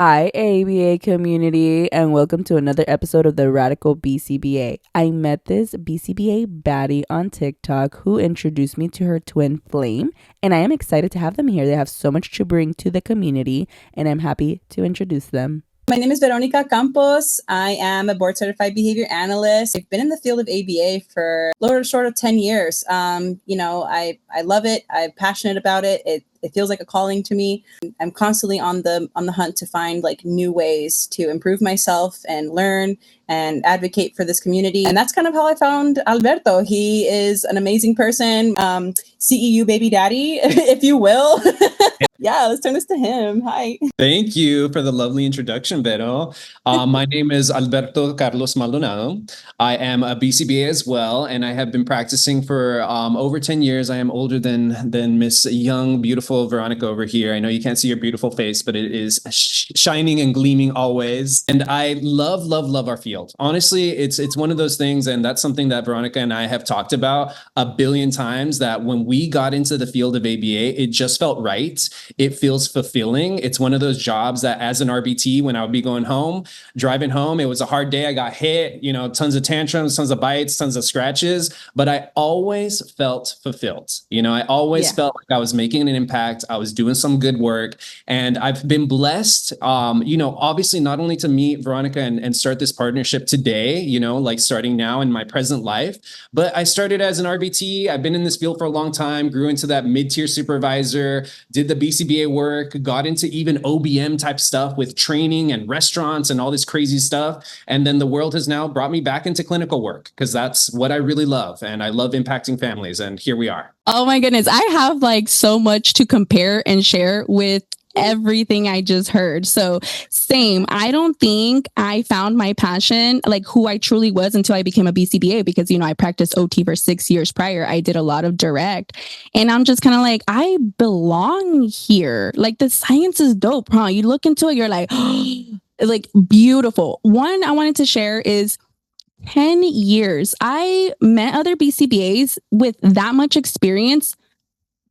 Hi, ABA community, and welcome to another episode of the Radical BCBA. I met this BCBA baddie on TikTok who introduced me to her twin flame, and I am excited to have them here. They have so much to bring to the community, and I'm happy to introduce them. My name is Veronica Campos. I am a board certified behavior analyst. I've been in the field of ABA for a little short of 10 years. I love it. I'm passionate about it. It feels like a calling to me. I'm constantly on the hunt to find like new ways to improve myself and learn and advocate for this community. And that's kind of how I found Alberto. He is an amazing person, CEU baby daddy, if you will. Yeah, let's turn this to him. Hi. Thank you for the lovely introduction, Vero. My name is Alberto Carlos Maldonado. I am a BCBA as well, and I have been practicing for over 10 years. I am older than Miss young, beautiful Veronica over here. I know you can't see your beautiful face, but it is shining and gleaming always. And I love, love, love our field. Honestly, it's one of those things, and that's something that Veronica and I have talked about a billion times, that when we got into the field of ABA, it just felt right. It feels fulfilling. It's one of those jobs that as an RBT, when I would be driving home, it was a hard day. I got hit, tons of tantrums, tons of bites, tons of scratches, but I always felt fulfilled. I always felt like I was making an impact. I was doing some good work, and I've been blessed, obviously not only to meet Veronica and start this partnership today, like starting now in my present life, but I started as an RBT. I've been in this field for a long time, grew into that mid-tier supervisor, did the BCBA work, got into even OBM type stuff with training and restaurants and all this crazy stuff. And then the world has now brought me back into clinical work because that's what I really love. And I love impacting families. And here we are. Oh my goodness. I have like so much to compare and share with everything I just heard. So same. I don't think I found my passion, like who I truly was, until I became a BCBA, because, I practiced OT for 6 years prior. I did a lot of direct, and I'm just kind of like, I belong here. Like the science is dope, huh? You look into it, you're like, like beautiful. One I wanted to share is 10 years. I met other BCBAs with that much experience,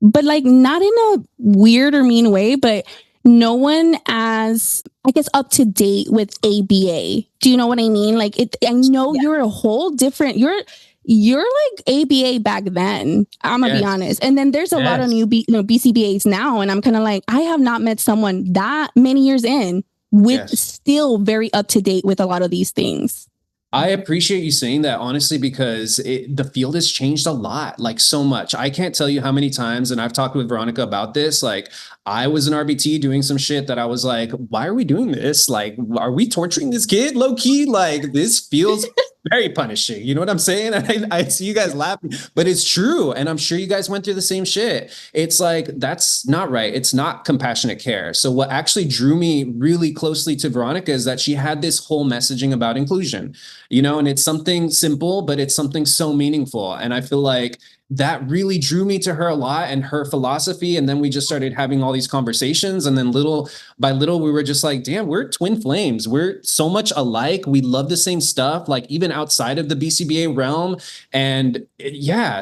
but like not in a weird or mean way, but no one as, I guess, up to date with ABA. Do you know what I mean? Like I know you're a whole different, you're like ABA back then. I'm gonna be honest. And then there's a lot of new BCBAs now. And I'm kind of like, I have not met someone that many years in with still very up to date with a lot of these things. I appreciate you saying that, honestly, because the field has changed a lot, like so much. I can't tell you how many times, and I've talked with Veronica about this, like I was an RBT doing some shit that I was like, why are we doing this? Like, are we torturing this kid low key? Like, this feels very punishing. You know what I'm saying? I see you guys laughing, but it's true. And I'm sure you guys went through the same shit. It's like, that's not right. It's not compassionate care. So what actually drew me really closely to Veronica is that she had this whole messaging about inclusion, and it's something simple, but it's something so meaningful. And I feel like that really drew me to her a lot and her philosophy. And then we just started having all these conversations. And then little by little, we were just like, damn, we're twin flames. We're so much alike. We love the same stuff, like even outside of the BCBA realm. And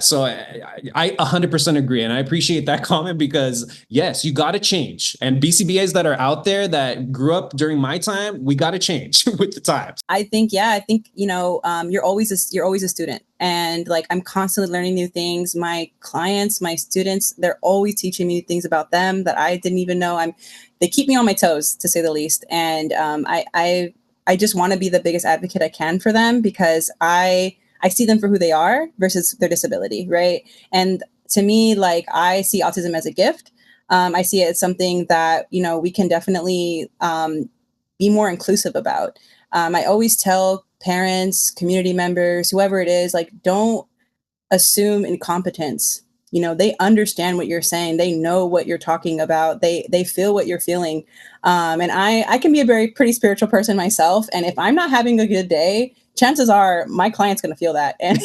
so I 100% agree. And I appreciate that comment because yes, you got to change. And BCBAs that are out there that grew up during my time, we got to change with the times. I think, you're always a student. And like, I'm constantly learning new things. My clients, my students, they're always teaching me things about them that I didn't even know. They keep me on my toes, to say the least. And I just want to be the biggest advocate I can for them, because I see them for who they are versus their disability, right? And to me, like, I see autism as a gift. I see it as something that, we can definitely be more inclusive about. I always tell parents, community members, whoever it is, like, don't assume incompetence. They understand what you're saying. They know what you're talking about. They feel what you're feeling. And I can be a pretty spiritual person myself. And if I'm not having a good day, chances are my client's going to feel that, and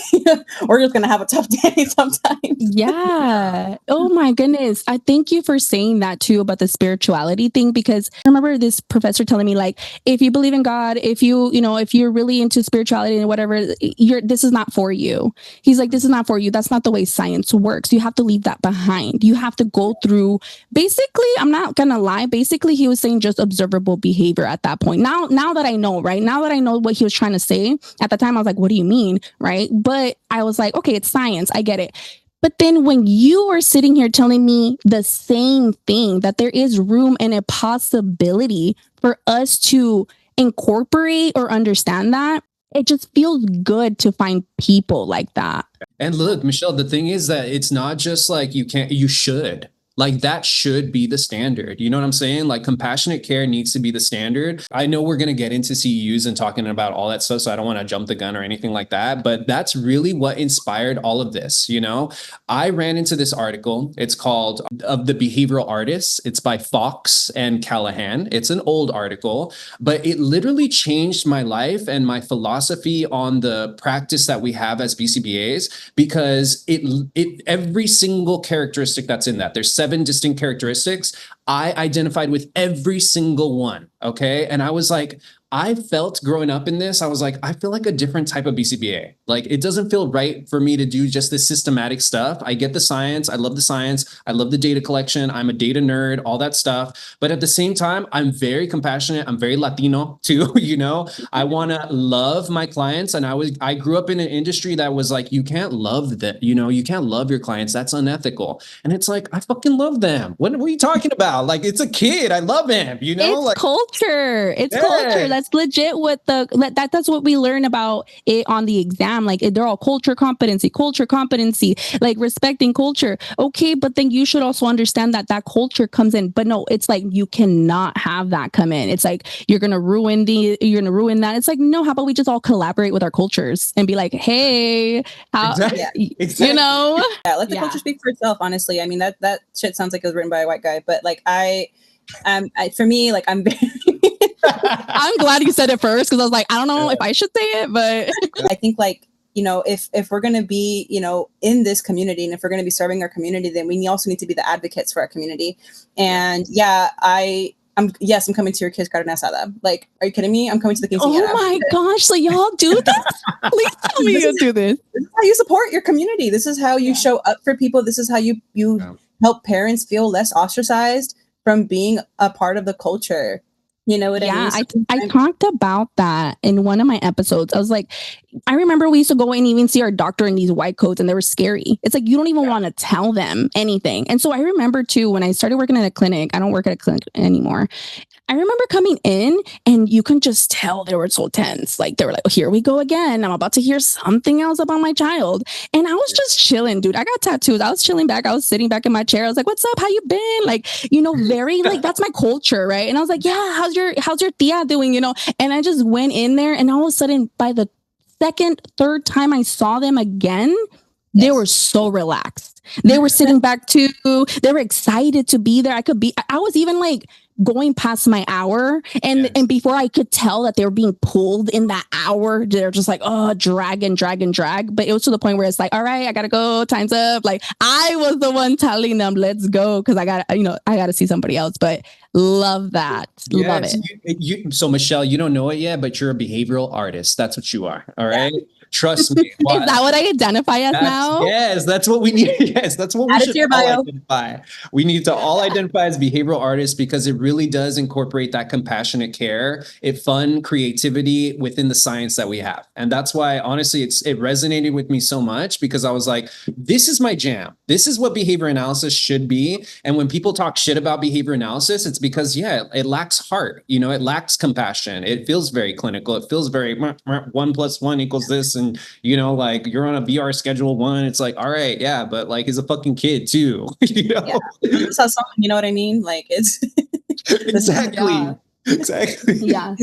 we're just going to have a tough day sometimes. Yeah. Oh my goodness. I thank you for saying that too about the spirituality thing, because I remember this professor telling me, like, if you believe in God, if if you're really into spirituality and whatever, this is not for you. He's like, this is not for you. That's not the way science works. You have to leave that behind. You have to go through, basically, I'm not gonna lie, basically he was saying just observable behavior at that point. Now that I know, right? Now that I know what he was trying to say, at the time I was like, what do you mean? Right? But I was like, okay, it's science. I get it. But then when you are sitting here telling me the same thing, that there is room and a possibility for us to incorporate or understand that, it just feels good to find people like that. And look, Michelle, the thing is that it's not just like you should. Like that should be the standard. You know what I'm saying? Like compassionate care needs to be the standard. I know we're going to get into CEUs and talking about all that stuff, so I don't want to jump the gun or anything like that. But that's really what inspired all of this. You know, I ran into this article. It's called Of the Behavioral Artists. It's by Fox and Callahan. It's an old article, but it literally changed my life and my philosophy on the practice that we have as BCBAs, because it every single characteristic that's in that, there's 7 distinct characteristics. I identified with every single one. Okay. And I was like, I felt growing up in this, I was like, I feel like a different type of BCBA. Like it doesn't feel right for me to do just this systematic stuff. I get the science. I love the science. I love the data collection. I'm a data nerd, all that stuff. But at the same time, I'm very compassionate. I'm very Latino too. You know, I want to love my clients. And I grew up in an industry that was like, you can't love that. You know, you can't love your clients. That's unethical. And it's like, I fucking love them. What are you talking about? Like, it's a kid. I love him. You know, it's like culture. It's culture. That's legit what that's what we learn about it on the exam. Like they're all culture competency, like respecting culture. Okay, but then you should also understand that culture comes in. But no, it's like you cannot have that come in. It's like you're gonna ruin that. It's like, no, how about we just all collaborate with our cultures and be like, hey, how exactly. you know? Yeah, let the culture speak for itself, honestly. I mean that shit sounds like it was written by a white guy, but like for me, like I'm very I'm glad you said it first, because I was like, I don't know if I should say it, but I think like, you know, if we're going to be, you know, in this community, and if we're going to be serving our community, then we also need to be the advocates for our community. And I'm coming to your kids' carne asada. Like, are you kidding me? I'm coming to the quinceañera. Oh my gosh, so y'all do this? Please tell me you do this. This is how you support your community. This is how you show up for people. This is how you help parents feel less ostracized from being a part of the culture. You know what I mean? I talked about that in one of my episodes. I was like, I remember we used to go and even see our doctor in these white coats, and they were scary. It's like, you don't even want to tell them anything. And so I remember too, when I started working at a clinic, I don't work at a clinic anymore. I remember coming in and you can just tell they were so tense. Like they were like, oh, here we go again. I'm about to hear something else about my child. And I was just chilling, dude. I got tattoos. I was chilling back. I was sitting back in my chair. I was like, what's up? How you been? Like, you know, very like, that's my culture. Right. And I was like, yeah, how's your tia doing? You know? And I just went in there, and all of a sudden, by the third time I saw them again, they were so relaxed. They were sitting back too. They were excited to be there. I was even like going past my hour, and before I could tell that they were being pulled in that hour, they're just like, oh, drag. But it was to the point where it's like, all right, I gotta go, time's up. Like I was the one telling them, let's go, because I gotta see somebody else. But love that. Love it. So Michelle, you don't know it yet, but you're a behavioral artist. That's what you are. All right. Trust me. Is that what I identify as now? Yes, that's what we need. Yes, that's what we should all identify. We need to all identify as behavioral artists, because it really does incorporate that compassionate care, fun creativity within the science that we have. And that's why, honestly, it resonated with me so much, because I was like, this is my jam. This is what behavior analysis should be. And when people talk shit about behavior analysis, it's because, it lacks heart. You know, it lacks compassion. It feels very clinical. It feels very 1 + 1 = this. And, you know, like you're on a VR schedule 1. It's like, all right, yeah, but like he's a fucking kid too. You know? Yeah. You know what I mean? Like it's exactly. Yeah.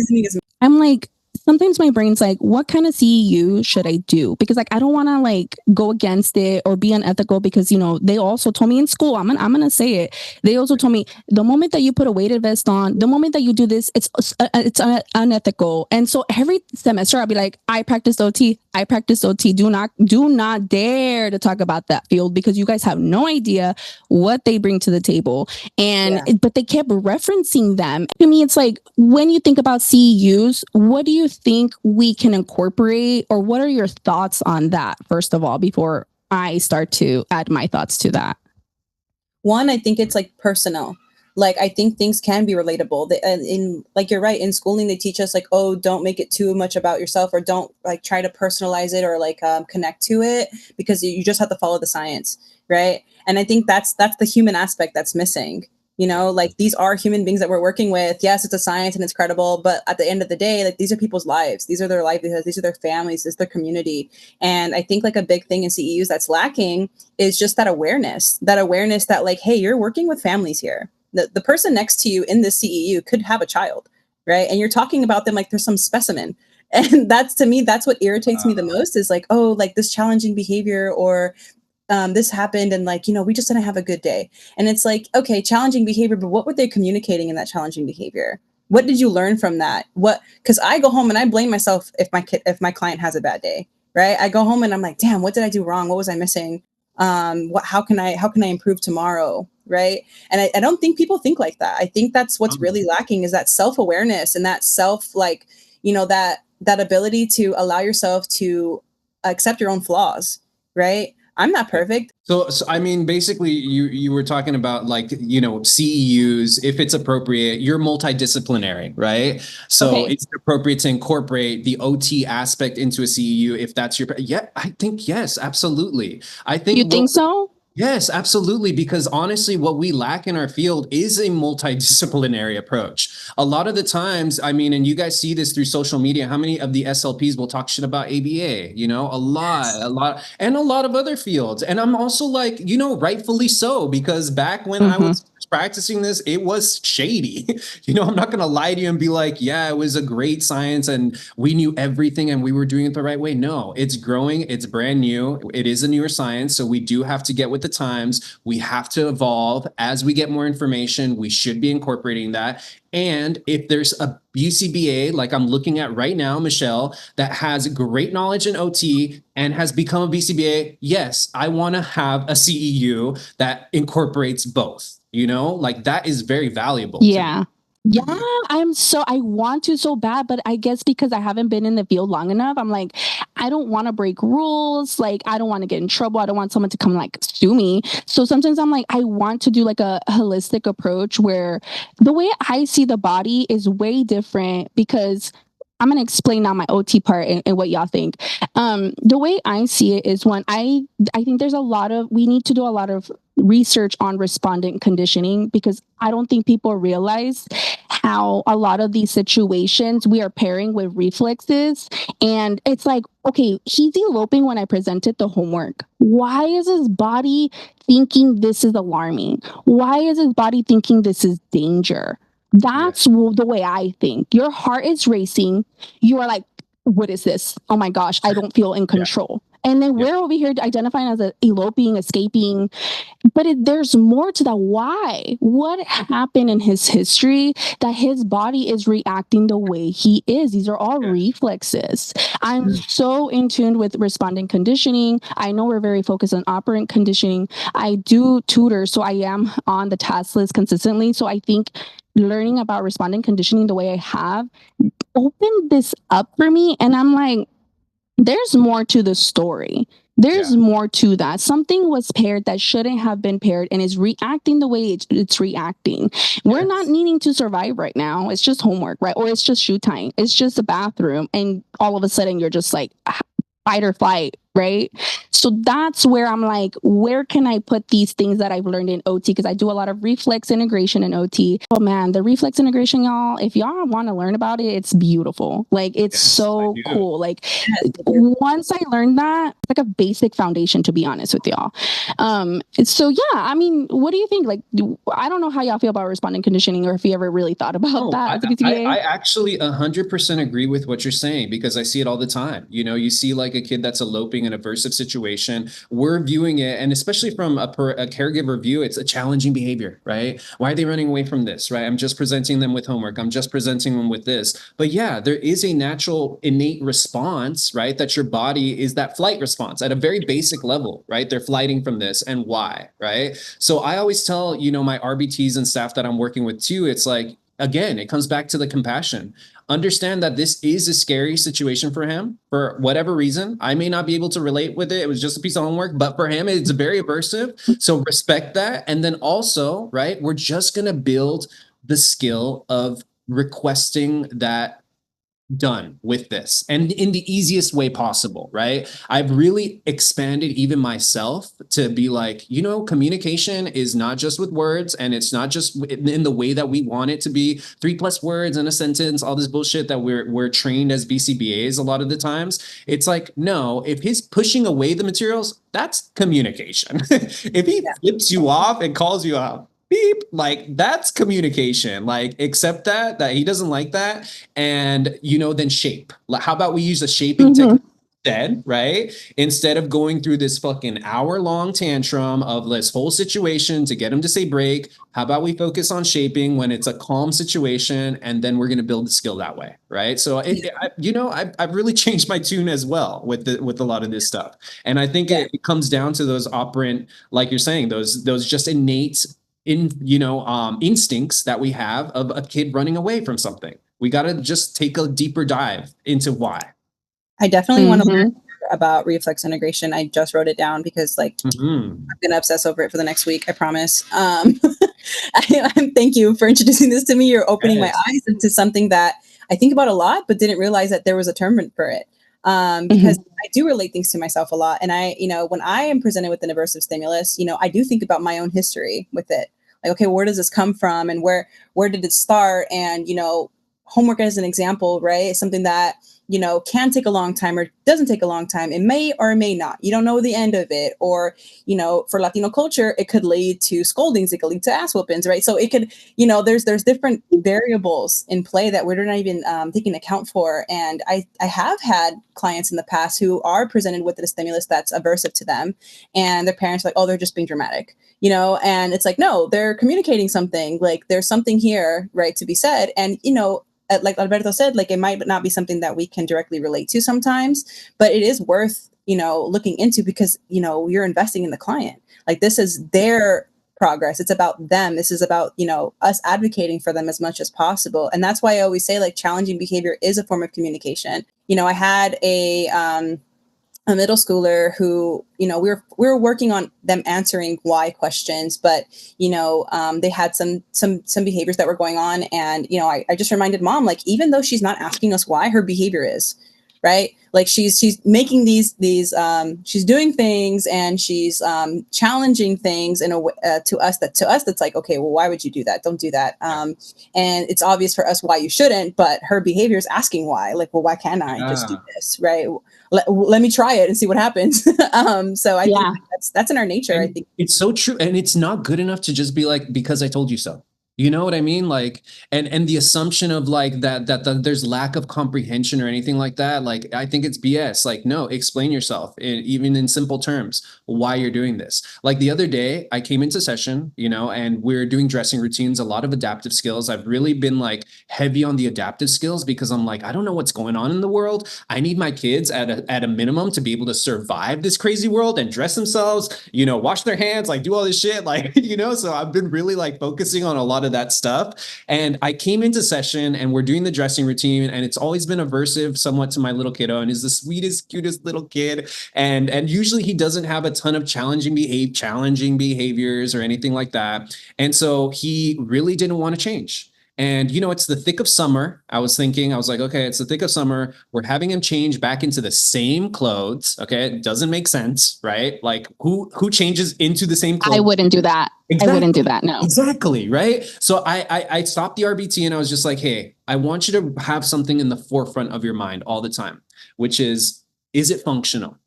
I'm like, sometimes my brain's like, what kind of CEU should I do? Because like, I don't want to like go against it or be unethical because, you know, they also told me in school, I'm gonna say it. They also told me the moment that you put a weighted vest on, the moment that you do this, it's unethical. And so every semester I'll be like, I practice OT. Do not dare to talk about that field because you guys have no idea what they bring to the table. And, but they kept referencing them. To me, it's like, when you think about CEUs, what do you think we can incorporate, or what are your thoughts on that, first of all, before I start to add my thoughts to that? One, I think it's like personal. Like, I think things can be relatable. In like, you're right, in schooling, they teach us like, oh, don't make it too much about yourself, or don't like try to personalize it, or like connect to it, because you just have to follow the science, right? And I think that's the human aspect that's missing. You know, like, these are human beings that we're working with. Yes, it's a science and it's credible, but at the end of the day, like, these are people's lives. These are their livelihoods. These are their families. This is their community. And I think like a big thing in CEUs that's lacking is just that awareness that like, hey, you're working with families here. The person next to you in this CEU could have a child, right? And you're talking about them like they're some specimen. And that's, to me, that's what irritates me the most, is like, oh, like this challenging behavior, or this happened, and like, you know, we just didn't have a good day. And it's like, okay, challenging behavior, but what were they communicating in that challenging behavior? What did you learn from that? Because I go home and I blame myself if my client has a bad day, right? I go home and I'm like, damn, what did I do wrong? What was I missing? How can I improve tomorrow? Right. And I don't think people think like that. I think that's what's really lacking, is that self-awareness, and that like, you know, that ability to allow yourself to accept your own flaws. Right. I'm not perfect. So I mean, basically, you were talking about, like, you know, CEUs, if it's appropriate, you're multidisciplinary, right? So it's appropriate to incorporate the OT aspect into a CEU if that's your, I think, yes, absolutely. I think you think so? Yes, absolutely. Because honestly, what we lack in our field is a multidisciplinary approach. A lot of the times, I mean, and you guys see this through social media, how many of the SLPs will talk shit about ABA? You know, a lot, and a lot of other fields. And I'm also like, you know, rightfully so, because back when I was practicing this, it was shady. You know, I'm not going to lie to you and be like, yeah, it was a great science and we knew everything and we were doing it the right way. No, it's growing. It's brand new. It is a newer science. So we do have to get with the times. We have to evolve as we get more information. We should be incorporating that. And if there's a BCBA, like I'm looking at right now, Michelle, that has great knowledge in OT and has become a BCBA, yes, I want to have a CEU that incorporates both. You know, like, that is very valuable. Yeah. Yeah, I want to so bad, but I guess because I haven't been in the field long enough, I'm like, I don't want to break rules. Like, I don't want to get in trouble. I don't want someone to come like sue me. So sometimes I'm like, I want to do like a holistic approach where the way I see the body is way different, because I'm going to explain now my OT part and what y'all think. The way I see it is, I think we need to do a lot of research on respondent conditioning, because I don't think people realize how a lot of these situations we are pairing with reflexes. And it's like, okay, he's eloping when I presented the homework. Why is his body thinking this is alarming? Why is his body thinking this is danger? That's the way I think. Your heart is racing. You are like, what is this? Oh my gosh, I don't feel in control. And then we're over here identifying as eloping, escaping. But there's more to that. Why? What happened in his history that his body is reacting the way he is? These are all reflexes. I'm so in tune with respondent conditioning. I know we're very focused on operant conditioning. I do tutor, so I am on the task list consistently. So I think learning about respondent conditioning the way I have opened this up for me. And I'm like, there's more to the story. There's more to that. Something was paired that shouldn't have been paired and is reacting the way it's reacting. We're not needing to survive right now. It's just homework, right? Or it's just shoe tying. It's just a bathroom. And all of a sudden you're just like fight or flight, right? So that's where I'm like, where can I put these things that I've learned in OT? Because I do a lot of reflex integration in OT. Oh man, the reflex integration, y'all, if y'all want to learn about it, it's beautiful. Like, it's so cool. Like, once I learned that, it's like a basic foundation, to be honest with y'all. So yeah, I mean, what do you think? Like, I don't know how y'all feel about responding conditioning, or if you ever really thought about that at the BCBA. I actually 100% agree with what you're saying, because I see it all the time. You know, you see like a kid that's eloping in an aversive situation. We're viewing it, and especially from a caregiver view, it's a challenging behavior, right? Why are they running away from this, right? I'm just presenting them with homework. I'm just presenting them with this. But yeah, there is a natural innate response, right? That your body is that flight response at a very basic level, right? They're flighting from this, and why, right? So I always tell, you know, my RBTs and staff that I'm working with too, it's like, again, it comes back to the compassion. Understand that this is a scary situation for him for whatever reason. I may not be able to relate with it. It was just a piece of homework, but for him, it's very aversive. So respect that. And then also, right, we're just going to build the skill of requesting that done with this, and in the easiest way possible, right? I've really expanded even myself to be like, you know, communication is not just with words, and it's not just in the way that we want it to be, 3+ words in a sentence, all this bullshit that we're trained as BCBAs a lot of the times. It's like, no, if he's pushing away the materials, that's communication. If he flips you off and calls you out, beep, like, that's communication. Like, accept that he doesn't like that, and, you know, then shape. Like, how about we use a shaping technique instead, right? Instead of going through this fucking hour-long tantrum of this whole situation to get him to say break, how about we focus on shaping when it's a calm situation, and then we're going to build the skill that way, right? So I've really changed my tune as well with a lot of this stuff, and I think it comes down to those operant, like you're saying, those just innate instincts that we have of a kid running away from something. We got to just take a deeper dive into why. I definitely want to learn about reflex integration. I just wrote it down because I'm gonna obsess over it for the next week. I promise. Thank you for introducing this to me. You're opening my eyes into something that I think about a lot, but didn't realize that there was a term for it. Because I do relate things to myself a lot. And when I am presented with an aversive stimulus, I do think about my own history with it. Like, okay, where does this come from, and where did it start? And, homework as an example, right? It's something that, can take a long time or doesn't take a long time. It may or may not. You don't know the end of it. Or, for Latino culture, it could lead to scoldings. It could lead to ass whoopings, right? So it could, there's different variables in play that we're not even taking account for. And I have had clients in the past who are presented with a stimulus that's aversive to them, and their parents are like, oh, they're just being dramatic, and it's like, no, they're communicating something. Like, there's something here, right, to be said. And, like Alberto said, like, it might not be something that we can directly relate to sometimes, but it is worth, looking into, because, you're investing in the client. Like, this is their progress. It's about them. This is about, us advocating for them as much as possible. And that's why I always say, like, challenging behavior is a form of communication. I had a middle schooler who, we were working on them answering why questions, but, they had some behaviors that were going on. And, I just reminded mom, like, even though she's not asking us why, her behavior is, right. Like, she's making these she's doing things, and she's challenging things in a way to us that's like, okay, well, why would you do that? Don't do that. And it's obvious for us why you shouldn't, but her behavior is asking why. Like, well, why can't I just do this, right? Let me try it and see what happens. So I think that's in our nature. And I think it's so true, and it's not good enough to just be like, because I told you so. You know what I mean? Like, and the assumption of like that there's lack of comprehension or anything like that. Like, I think it's BS. Like, no, explain yourself, even in simple terms, why you're doing this. Like, the other day I came into session, and we're doing dressing routines, a lot of adaptive skills. I've really been like heavy on the adaptive skills, because I'm like, I don't know what's going on in the world. I need my kids at a minimum to be able to survive this crazy world and dress themselves, wash their hands, like, do all this shit, like, so I've been really like focusing on a lot of that stuff. And I came into session, and we're doing the dressing routine, and it's always been aversive somewhat to my little kiddo, and is the sweetest, cutest little kid. And usually he doesn't have a ton of challenging behaviors or anything like that. And so he really didn't want to change. And, it's the thick of summer. I was like, okay, it's the thick of summer. We're having him change back into the same clothes. Okay. It doesn't make sense, right? Like who changes into the same clothes? I wouldn't do that. Exactly. I wouldn't do that. No. Exactly. Right. So I stopped the RBT and I was just like, hey, I want you to have something in the forefront of your mind all the time, which is it functional?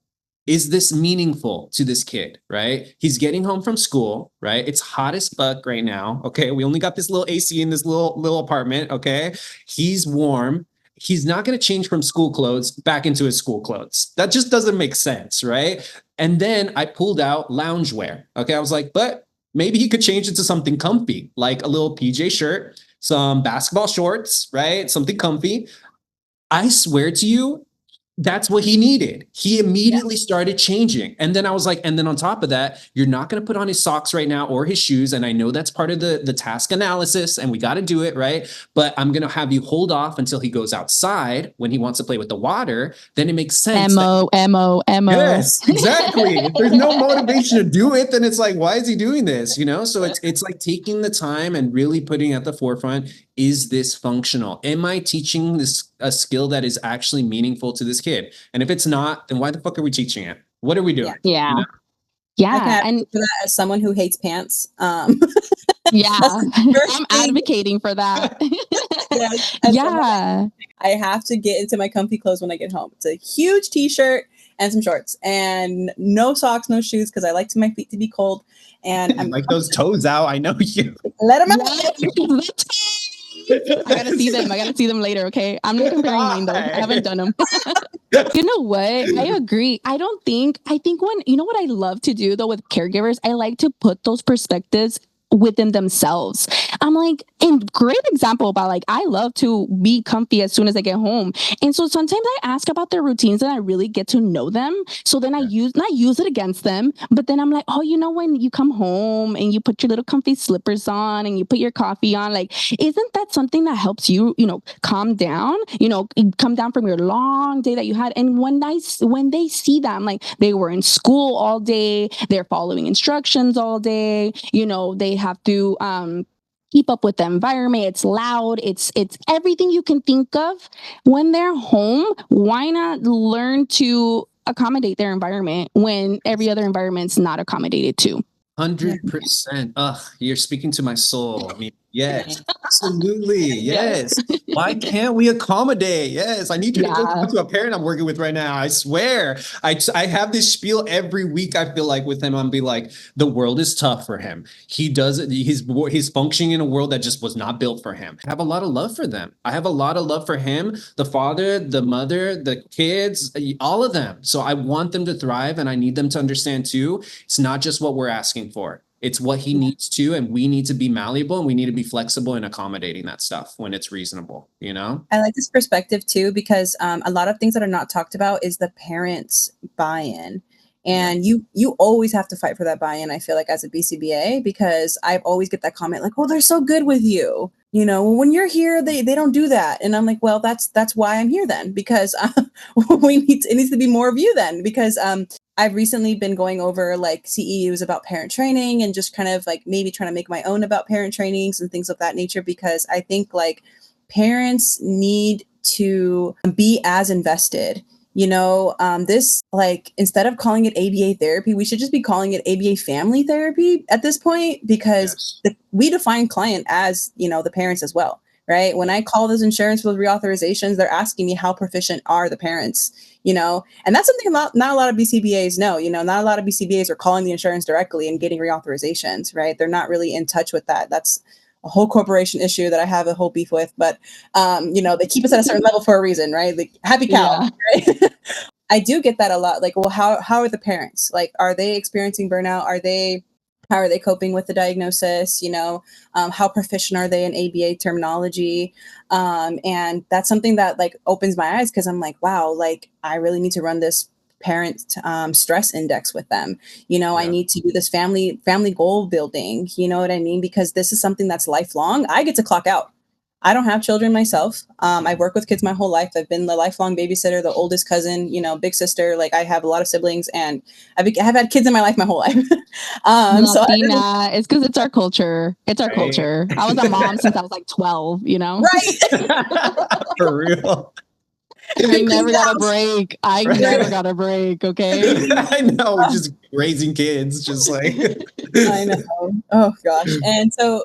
Is this meaningful to this kid, right? He's getting home from school, right? It's hot as fuck right now. Okay. We only got this little AC in this little apartment. Okay. He's warm. He's not going to change from school clothes back into his school clothes. That just doesn't make sense, right? And then I pulled out loungewear. Okay. I was like, but maybe he could change into something comfy, like a little PJ shirt, some basketball shorts, right? Something comfy. I swear to you, that's what he needed. He immediately started changing. And then I was like, and then on top of that, you're not going to put on his socks right now or his shoes. And I know that's part of the task analysis and we got to do it, right? But I'm going to have you hold off until he goes outside when he wants to play with the water. Then it makes sense. MO. Yes, exactly. If there's no motivation to do it, then it's like, why is he doing this? So it's like taking the time and really putting at the forefront, is this functional? Am I teaching this a skill that is actually meaningful to this kid? And if it's not, then why the fuck are we teaching it? What are we doing? Yeah. And for that, as someone who hates pants, yeah, I'm advocating for that. Yeah. I have to get into my comfy clothes when I get home. It's a huge t-shirt and some shorts and no socks, no shoes, because I like my feet to be cold. And I'm like those toes out. I know you. Let them out. I gotta see them later. Okay, I'm not comparing mine though. I haven't done them. You know what? I agree. I think when, what I love to do though with caregivers, I like to put those perspectives within themselves. I'm like, and great example about like, I love to be comfy as soon as I get home. And so sometimes I ask about their routines and I really get to know them. So then I not use it against them, but then I'm like, oh, when you come home and you put your little comfy slippers on and you put your coffee on, like, isn't that something that helps you, calm down, come down from your long day that you had? And when they see that, I'm like, they were in school all day, they're following instructions all day, they have to keep up with the environment. It's loud. It's everything you can think of. When they're home, why not learn to accommodate their environment when every other environment's not accommodated to? 100%. Ugh, you're speaking to my soul. I mean, yes, absolutely. Yes. Why can't we accommodate? Yes. I need you to go talk to a parent I'm working with right now. I swear. I have this spiel every week. I feel like with him, I'm be like, the world is tough for him. He's functioning in a world that just was not built for him. I have a lot of love for them. I have a lot of love for him, the father, the mother, the kids, all of them. So I want them to thrive and I need them to understand too. It's not just what we're asking for. It's what he needs to, and we need to be malleable and we need to be flexible in accommodating that stuff when it's reasonable, I like this perspective too, because a lot of things that are not talked about is the parents' buy-in. And you always have to fight for that buy-in, I feel like, as a BCBA, because I always get that comment like, oh, they're so good with you. When you're here, they don't do that. And I'm like, well, that's why I'm here then, because it needs to be more of you then, because I've recently been going over like CEUs about parent training and just kind of like maybe trying to make my own about parent trainings and things of that nature, because I think like parents need to be as invested. This, like, instead of calling it ABA therapy, we should just be calling it ABA family therapy at this point, because we define client as, the parents as well, right? When I call those insurance with reauthorizations, they're asking me how proficient are the parents, and that's something not a lot of BCBAs know. Not a lot of BCBAs are calling the insurance directly and getting reauthorizations, right? They're not really in touch with that. That's a whole corporation issue that I have a whole beef with, but they keep us at a certain level for a reason, right? Like, happy cow, right? I do get that a lot. Like, well, how are the parents? Like, are they experiencing burnout? How are they coping with the diagnosis? How proficient are they in ABA terminology? And that's something that like opens my eyes, because I'm like, wow, like I really need to run this parent stress index with them. I need to do this family goal building. You know what I mean? Because this is something that's lifelong. I get to clock out. I don't have children myself. I've worked with kids my whole life. I've been the lifelong babysitter, the oldest cousin, big sister. Like I have a lot of siblings, and have had kids in my life my whole life. Latina, it's because it's our culture. It's our Right. culture. I was a mom since I was like 12, Right. For real. I never got a break. Never got a break. Okay. I know, just raising kids, just like. I know. Oh gosh. And so,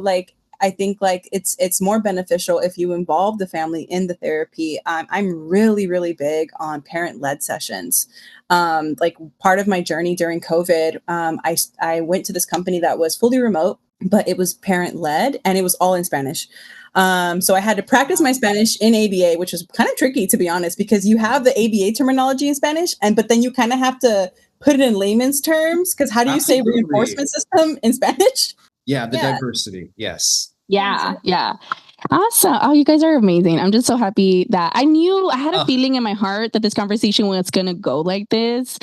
like I think like it's more beneficial if you involve the family in the therapy. I'm really, really big on parent-led sessions. Like part of my journey during COVID, I went to this company that was fully remote, but it was parent-led and it was all in Spanish. So I had to practice my Spanish in ABA, which was kind of tricky, to be honest, because you have the ABA terminology in Spanish, but then you kind of have to put it in layman's terms, because how do you say reinforcement system in Spanish? Yeah, the diversity. Yes. Yeah. Awesome. Oh, you guys are amazing. I'm just so happy that I had a feeling in my heart that this conversation was going to go like this.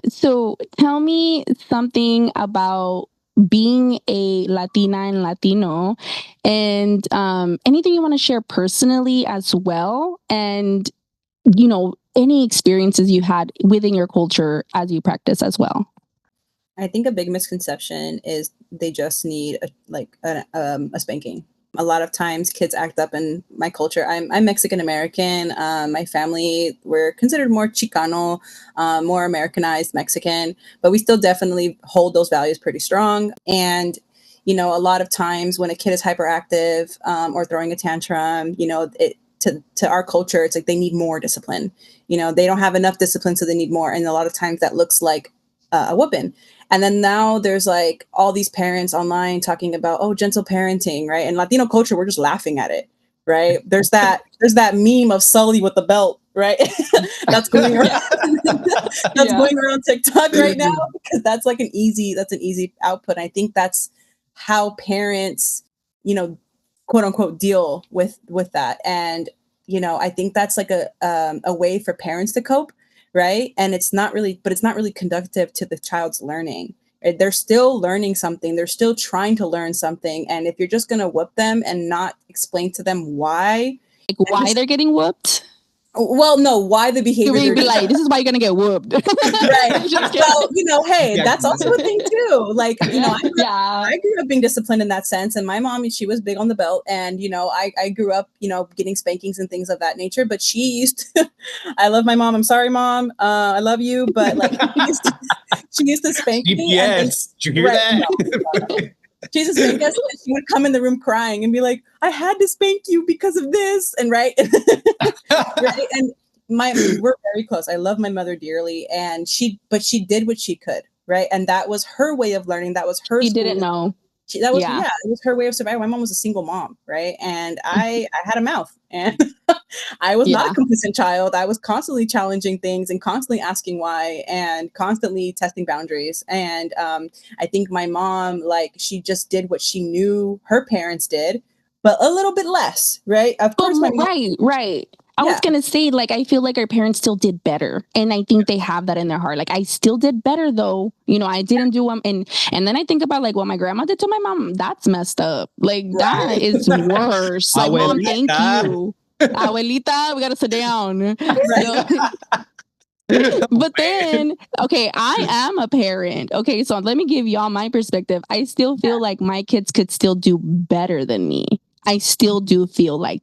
So tell me something about being a Latina and Latino, and anything you want to share personally as well. And, any experiences you had within your culture as you practice as well. I think a big misconception is they just need a spanking. A lot of times kids act up in my culture. I'm Mexican American. My family, we're considered more Chicano, more Americanized Mexican, but we still definitely hold those values pretty strong. And, a lot of times when a kid is hyperactive or throwing a tantrum, to our culture, it's like they need more discipline. They don't have enough discipline, so they need more. And a lot of times that looks like a whooping. And then now there's like all these parents online talking about, gentle parenting, right? And Latino culture, we're just laughing at it, right? There's that meme of Sully with the belt, right? That's going around. Going around TikTok right now, because that's an easy output. I think that's how parents, quote unquote, deal with that. And, I think that's like a way for parents to cope. Right. And it's not really conducive to the child's learning. Right? They're still learning something. They're still trying to learn something. And if you're just going to whoop them and not explain to them why, they're getting whooped. Well, no, why the behavior? You'd be like, this is why you're gonna get whooped. Right. Well, hey, that's also a thing too. Like, I grew up being disciplined in that sense. And my mom, she was big on the belt. And, I grew up, getting spankings and things of that nature. But she used to, I love my mom. I'm sorry, Mom. I love you. But she used to spank me. Yes. Did you hear that? No. She used to spank us, and she would come in the room crying and be like, I had to spank you because of this. And right. Right. And we're very close. I love my mother dearly. And she did what she could. Right. And that was her way of learning. That was her. She didn't know. It was her way of surviving. My mom was a single mom. Right. And I had a mouth, and I was not a complacent child. I was constantly challenging things and constantly asking why and constantly testing boundaries. And I think my mom, she just did what she knew her parents did, but a little bit less. Right. Of course. Right. I was going to say, I feel like our parents still did better. And I think they have that in their heart. I still did better, though. I didn't do them. And then I think about, what my grandma did to my mom. That's messed up. That is worse. Mom, thank you. Abuelita, we got to sit down. But then, okay, I am a parent. Okay, so let me give y'all my perspective. I still feel like my kids could still do better than me. I still do feel like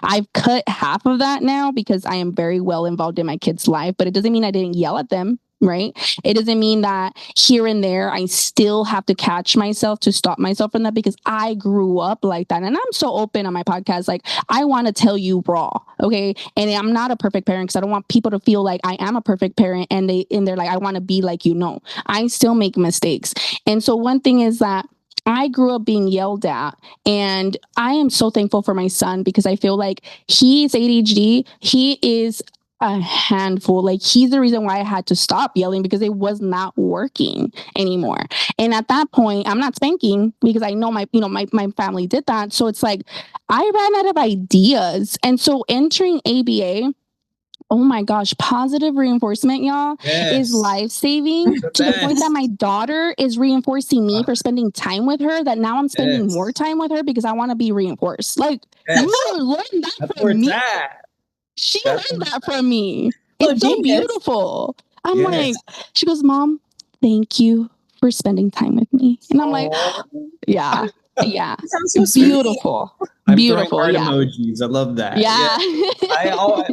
I've cut half of that now because I am very well involved in my kids' life, but it doesn't mean I didn't yell at them, right? It doesn't mean that here and there I still have to catch myself to stop myself from that, because I grew up like that. And I'm so open on my podcast. I want to tell you raw, okay? And I'm not a perfect parent, because I don't want people to feel like I am a perfect parent and they're like, I want to be like, I still make mistakes. And so one thing is that I grew up being yelled at, and I am so thankful for my son, because I feel like he's ADHD. He is a handful. He's the reason why I had to stop yelling, because it was not working anymore. And at that point, I'm not spanking, because I know my family did that. So it's I ran out of ideas. And so entering ABA Oh my gosh, positive reinforcement, y'all, is life-saving to the point that my daughter is reinforcing me for spending time with her, that now I'm spending more time with her because I want to be reinforced. Like, you learned that from me. She learned that from me. It's so beautiful. I'm like, she goes, Mom, thank you for spending time with me. And I'm like, yeah. So beautiful. I'm Beautiful. throwing Yeah. heart emojis. I love that. Yeah.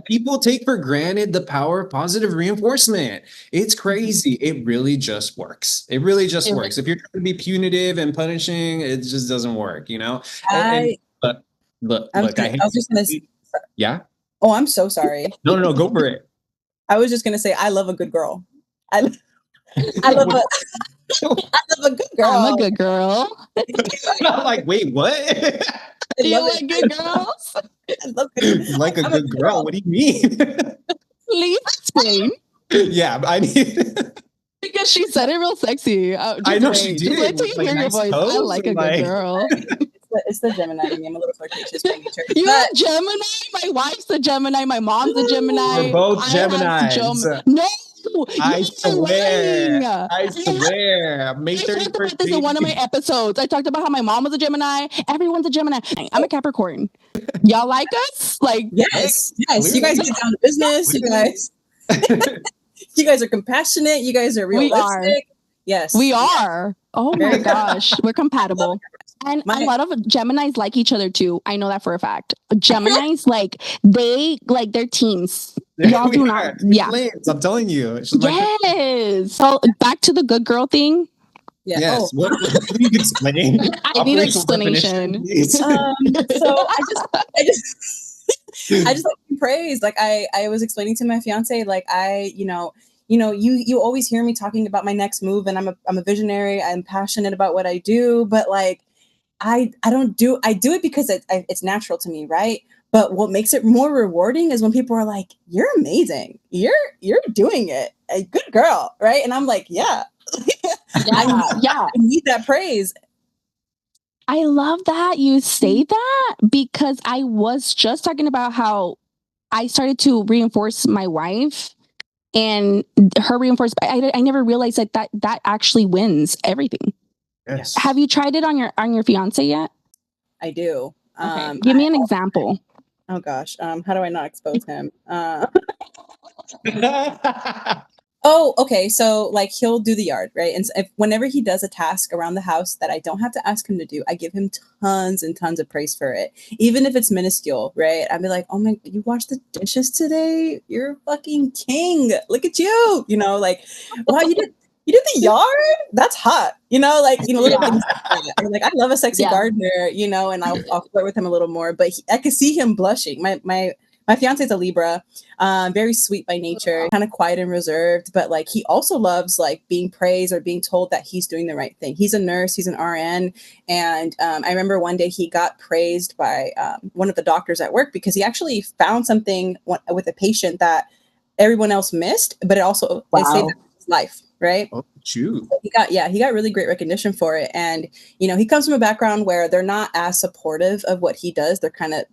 People take for granted the power of positive reinforcement. It's crazy. It really just works. It really just works. If you're trying to be punitive and punishing, it just doesn't work, you know? But look, I was just gonna say, yeah. Oh, I'm so sorry. No, go for it. I was just gonna say, I love a good girl. I love a good girl. I'm a good girl. I'm like, wait, what? Do you like good girls? I love good. Like a good girl? What do you mean? Please explain. Yeah, I need. Because she said it real sexy. I know she did. Just wait till you hear your voice. I like a good girl. It's the Gemini in me. I'm a little flirtatious by nature. You're a Gemini? My wife's a Gemini. My mom's a Gemini. We're both Geminis. No! I swear. I swear. May 31st. I talked about this in one of my episodes. I talked about how my mom was a Gemini. Everyone's a Gemini. I'm a Capricorn. Y'all like us? Like, yes. You guys get down to business. You guys are compassionate. You guys are realistic. Yes. We are. Oh my gosh. We're compatible. And a lot of Geminis like each other too. I know that for a fact. Geminis, they're teams. Y'all do not. Yeah. I'm telling you. Yes. So back to the good girl thing. Yeah. Yes. What do you explain? I need an explanation. So I just like to praise. Like I was explaining to my fiance, like you always hear me talking about my next move, and I'm a visionary. I'm passionate about what I do, but like I do it because it's natural to me, right? But what makes it more rewarding is when people are like, "You're amazing. You're doing it. A good girl," right? And I'm like, "Yeah, I need that praise." I love that you say that, because I was just talking about how I started to reinforce my wife, and her reinforced. I never realized that actually wins everything. Yes. Have you tried it on your fiance yet? I do. Okay. Give me an example. Oh gosh. How do I not expose him? Oh, okay. So like he'll do the yard, right? And so whenever he does a task around the house that I don't have to ask him to do, I give him tons and tons of praise for it. Even if it's minuscule, right? I'd be like, "Oh my, you washed the dishes today? You're a fucking king. Look at you." You know, like, wow, you did the yard? That's hot. You know, like, little things like that. Like, I love a sexy gardener, and I'll flirt with him a little more, but I could see him blushing. My fiance is a Libra, very sweet by nature, kind of quiet and reserved, but like he also loves like being praised or being told that he's doing the right thing. He's a nurse, he's an RN, and I remember one day he got praised by one of the doctors at work because he actually found something with a patient that everyone else missed, but it also it saved his life, right? Oh, shoot. So he got really great recognition for it, and he comes from a background where they're not as supportive of what he does. They're kind of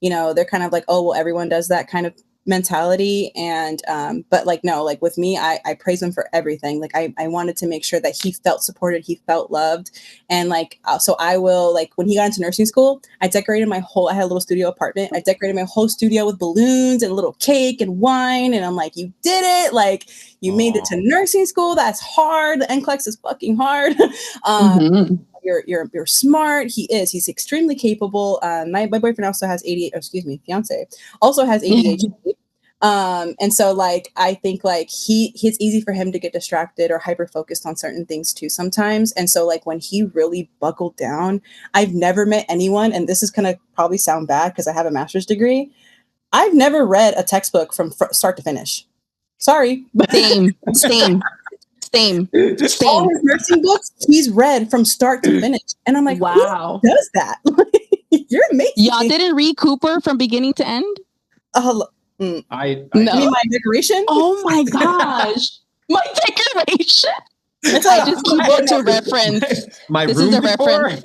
they're kind of like, oh, well, everyone does that kind of mentality. And, but like, no, like with me, I praise him for everything. Like I wanted to make sure that he felt supported, he felt loved. And like, so I will, like when he got into nursing school, I had a little studio apartment. I decorated my whole studio with balloons and a little cake and wine. And I'm like, you did it. Like you made it to nursing school. That's hard. The NCLEX is fucking hard. You're smart. He's extremely capable. My boyfriend also has fiance also has ADHD. And so like I think like it's easy for him to get distracted or hyper focused on certain things too sometimes. And so like when he really buckled down, I've never met anyone, and this is gonna probably sound bad because I have a master's degree, I've never read a textbook from start to finish. Sorry. Same. All his nursing books he's read from start to finish, and I'm like, wow, who does that? You're amazing. Y'all didn't read Cooper from beginning to end? No. You mean my decoration? Oh my gosh, my decoration. I just keep it to reference. This is a reference.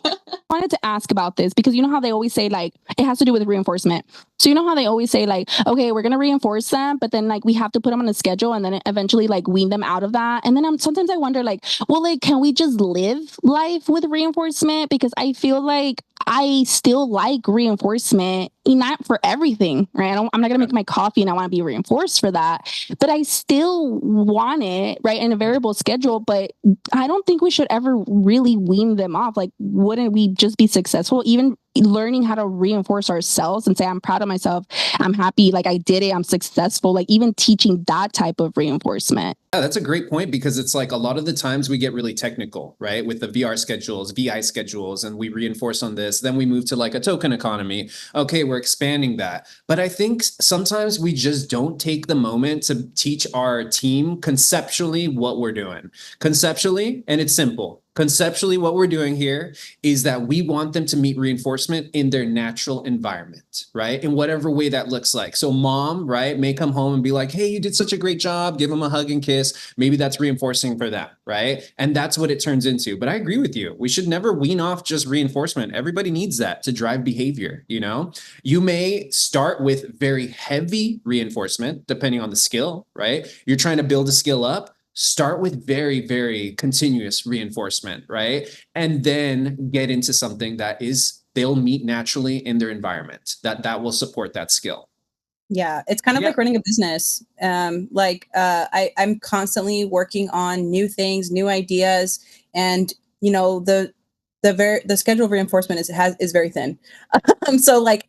I wanted to ask about this because you know how they always say like it has to do with reinforcement. So you know how they always say like, okay, we're gonna reinforce them, but then like we have to put them on a schedule and then eventually like wean them out of that. And then sometimes I wonder like, well, like can we just live life with reinforcement? Because I feel like I still like reinforcement, not for everything, right? I'm not gonna make my coffee and I want to be reinforced for that, but I still want it, right, in a variable schedule. But I don't think we should ever really wean them off. Like, wouldn't we just be successful even learning how to reinforce ourselves and say, I'm proud of myself, I'm happy, like I did it, I'm successful, like even teaching that type of reinforcement? Yeah, that's a great point, because it's like a lot of the times we get really technical, right? With the VR schedules, VI schedules, and we reinforce on this. Then we move to like a token economy. Okay, we're expanding that. But I think sometimes we just don't take the moment to teach our team conceptually what we're doing. Conceptually, and it's simple. Conceptually, what we're doing here is that we want them to meet reinforcement in their natural environment, right? In whatever way that looks like. So mom, right, may come home and be like, hey, you did such a great job. Give them a hug and kiss. Maybe that's reinforcing for them, right? And that's what it turns into. But I agree with you. We should never wean off just reinforcement. Everybody needs that to drive behavior, you know? You may start with very heavy reinforcement, depending on the skill, right? You're trying to build a skill up. Start with very, very continuous reinforcement, right? And then get into something that is they'll meet naturally in their environment that will support that skill. Yeah, it's kind of like running a business. I'm constantly working on new things, new ideas, and you know the schedule of reinforcement is very thin. So like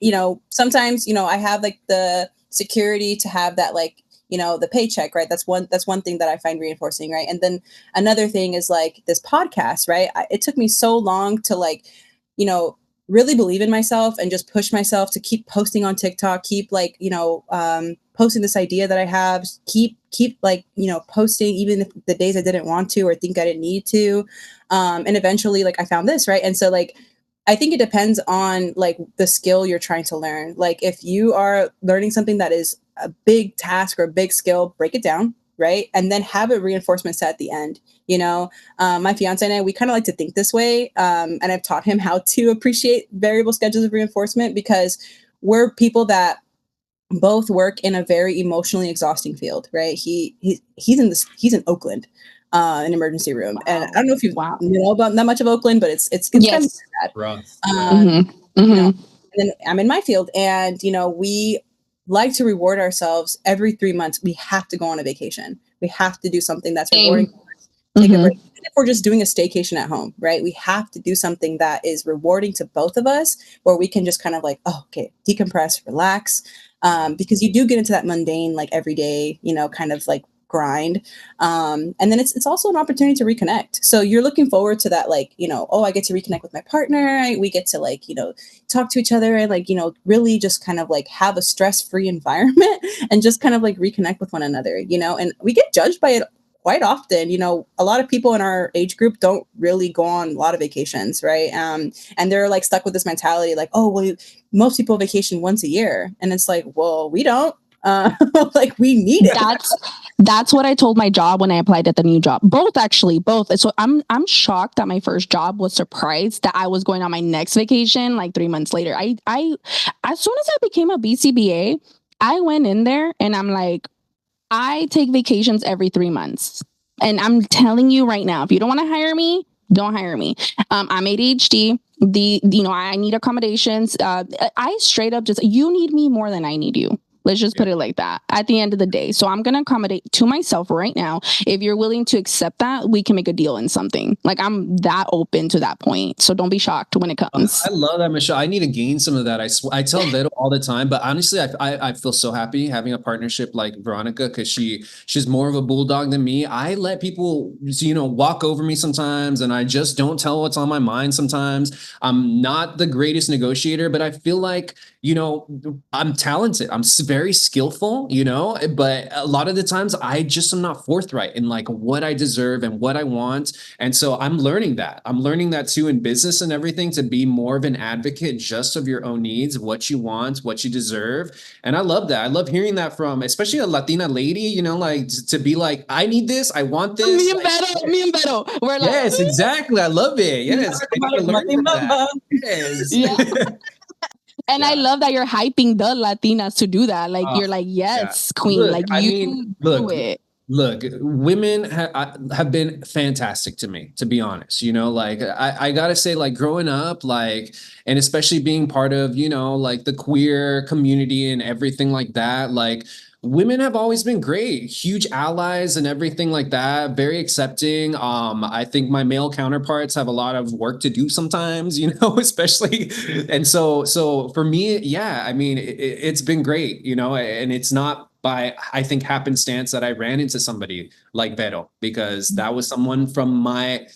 sometimes I have like the security to have that like the paycheck, right? That's one thing that I find reinforcing, right? And then another thing is like this podcast, right? It took me so long to like you know really believe in myself and just push myself to keep posting on TikTok, keep like posting this idea that I have, keep like posting even if the days I didn't want to or think I didn't need to, and eventually like I found this, right? And so like I think it depends on like the skill you're trying to learn. Like if you are learning something that is a big task or a big skill, break it down, right? And then have a reinforcement set at the end. My fiance and I, we kind of like to think this way. And I've taught him how to appreciate variable schedules of reinforcement because we're people that both work in a very emotionally exhausting field, right? He's in Oakland, an emergency room, and I don't know if you know about that much of Oakland, but it's Yes. kind of sad. Rough. And then I'm in my field, and we like to reward ourselves every 3 months. We have to go on a vacation. We have to do something that's rewarding. Take a break. Even if we're just doing a staycation at home, right? We have to do something that is rewarding to both of us, where we can just kind of like, okay, decompress, relax, because you do get into that mundane, like everyday, kind of like grind. And then it's also an opportunity to reconnect. So you're looking forward to that, like, I get to reconnect with my partner. Right? We get to like, talk to each other and like, really just kind of like have a stress-free environment and just kind of like reconnect with one another, and we get judged by it quite often. A lot of people in our age group don't really go on a lot of vacations, right? And they're like stuck with this mentality like, oh, well, most people vacation once a year. And it's like, well, we don't. Like we need it. That's what I told my job when I applied at the new job. Both actually, both. So I'm shocked that my first job was surprised that I was going on my next vacation like 3 months later. I as soon as I became a BCBA, I went in there and I'm like, I take vacations every 3 months. And I'm telling you right now, if you don't want to hire me, don't hire me. I'm ADHD. I need accommodations. I straight up just, you need me more than I need you. Let's just put it like that at the end of the day. So I'm going to accommodate to myself right now. If you're willing to accept that, we can make a deal in something. Like I'm that open to that point. So don't be shocked when it comes. I love that, Michelle. I need to gain some of that. I tell Vero all the time, but honestly, I feel so happy having a partnership like Veronica, because she's more of a bulldog than me. I let people, walk over me sometimes, and I just don't tell what's on my mind sometimes. I'm not the greatest negotiator, but I feel like, I'm talented. I'm very skillful, but a lot of the times I just am not forthright in like what I deserve and what I want. And so I'm learning that. I'm learning that too in business and everything, to be more of an advocate just of your own needs, what you want, what you deserve. And I love that. I love hearing that from especially a Latina lady, like to be like, I need this, I want this. Me and Beto. We're like, yes, exactly. I love it. Yes. I need to learn from that. Yes. Yeah. And I love that you're hyping the Latinas to do that. Like, Uh, you're like, yes, yeah. queen. Look, Like, I you mean, do it. look, women have been fantastic to me, to be honest. You know, like I gotta say, like growing up, like, and especially being part of, you know, like the queer community and everything like that, like women have always been great, huge allies and everything like that, very accepting. I think my male counterparts have a lot of work to do sometimes, you know, especially. And so for me, yeah, I mean, it's been great, you know, and it's not by, I think, happenstance that I ran into somebody like Vero, because that was someone from my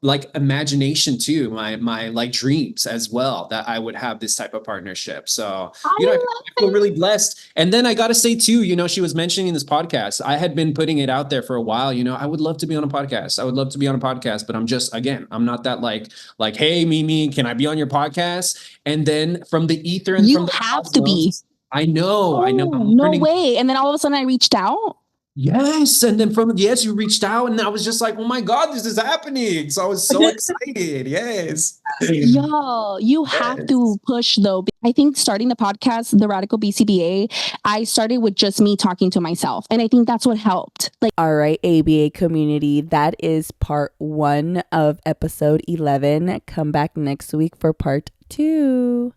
like imagination too, my like dreams as well, that I would have this type of partnership. So, I you know, I love feel it. really blessed. And then I got to say too, you know, she was mentioning in this podcast, I had been putting it out there for a while, you know, I would love to be on a podcast. I would love to be on a podcast, but I'm just, again, I'm not that like, hey, Mimi, can I be on your podcast? And then from the ether and from You the have to be. cosmos, I know, Oh, I'm no learning. way. And then all of a sudden I reached out. Yes. And then from, yes, you reached out and I was just like, oh my God, this is happening. So I was so excited. Yes. Yo, you have to Yes. push though. I think starting the podcast, the Radical BCBA, I started with just me talking to myself. And I think that's what helped. Like, All right, ABA community, that is part 1 of episode 11. Come back next week for part 2.